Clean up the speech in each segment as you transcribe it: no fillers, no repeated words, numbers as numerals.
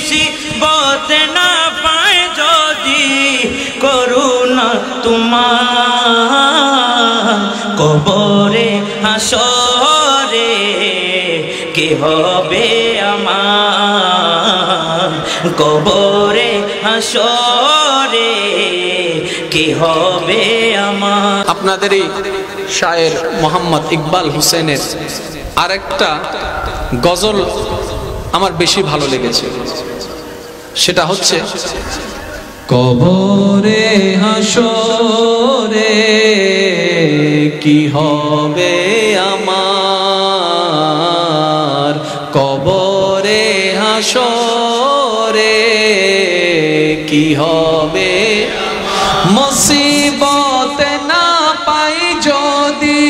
মুসিবত না পায় যদি করুণা তোমার কবরে হাসরে কি হবে আমার কবরে হাসরে কি হবে আমার। আপনাদেরই শায়ের মোহাম্মদ ইকবাল হোসেনের আরেকটা গজল আমার বেশি ভালো লেগেছে, সেটা হচ্ছে কবরে হাসরে কি হবে আমার কবরে হাসরে কি হবে মুসিবত না পাই যদি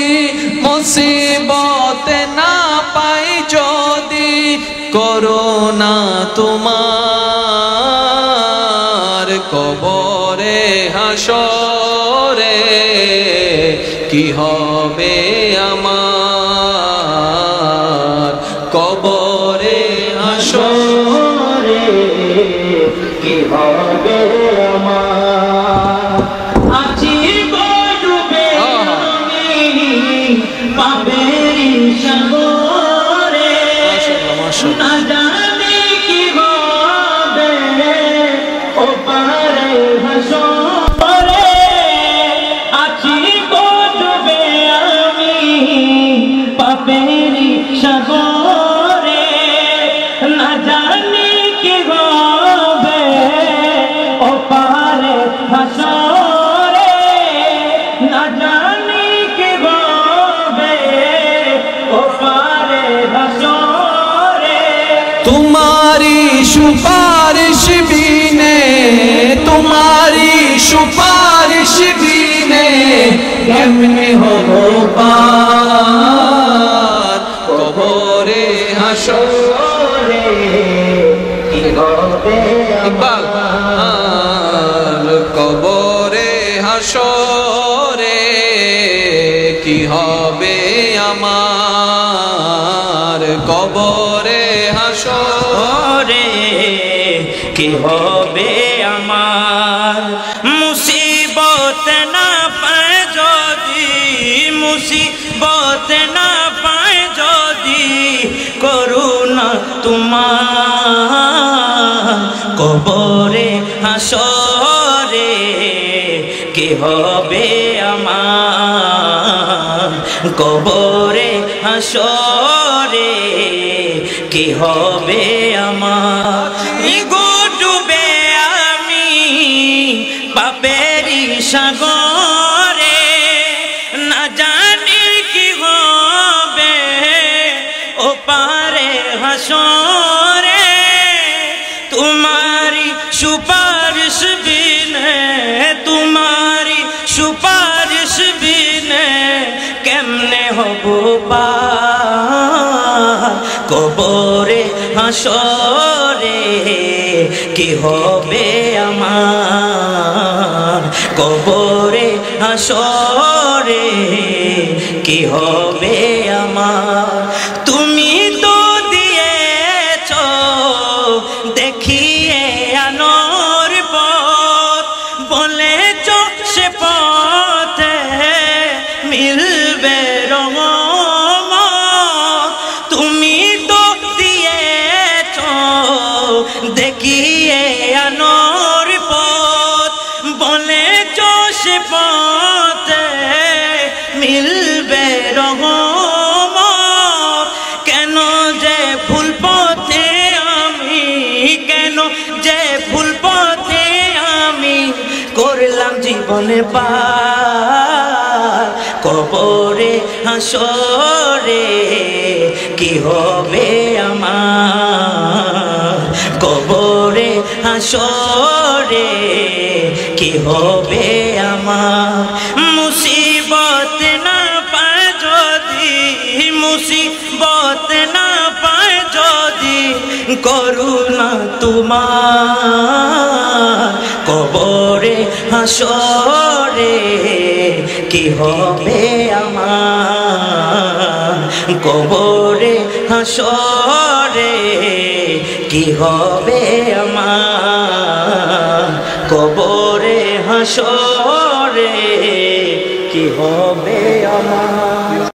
মুসিবত না পাই যদি করুণা তোমার কবরে হাসরে কি হবে আমার কবরে হাসরে কি হবে আমার। আছি ডুবে আমি পাপের সাগরে না জানি কি হবে ওপারে হাসরে। আছি ডুবে আমি পাপের সাগরে না জানি কি হবে ওপারে হাসরে না জানি কি হবে ওপারে হাসরে। तुम्हारी सुपारिश बिने तुम्हारी सुपारिश बिने केमने हो पार कबरे हासरे কি হবে इकबाल कबरे हासरे की হবে আমার কবরে হাসরে কি হবে আমার। মুসিবত না পায় যদি মুসিবত না পায় যদি করুণা তোমার কবরে হাসরে কি হবে আমার কবরে হাসরে কি হবে আমার। গো ডুবে আমি পাপেরি সাগরে না জানি কি হবে ওপারে হাসরে। তোমারি সুপারিশ বিনে তোমারি সুপারিশ বিনে কেমনে হব পার কবরে হাসরে কি হবে আমার কবরে হাসরে কি হবে আমার। তুমি তো দিয়েছ দেখিয়ে আনোর পথ বলেছ সে পথে মিলবে রহমত। তুমি তো দিয়েছ দেখিয়ে আনোর পথ বলেছ সে পথে মিলবে রহমত। কেন যে ভুল পথে আমি কেন যে ভুল পথে আমি করলাম জীবনে পার কবরে হাসরে কি হবে আমার কবরে হাসরে কি হবে আমার। মুসিবত না পায় যদি মুসিবত না পায় যদি করুণা তোমার কবরে হাসরে কি হবে আমার কবরে হাসরে কি হবে আমার কবরে হাসরে কি হবে আমার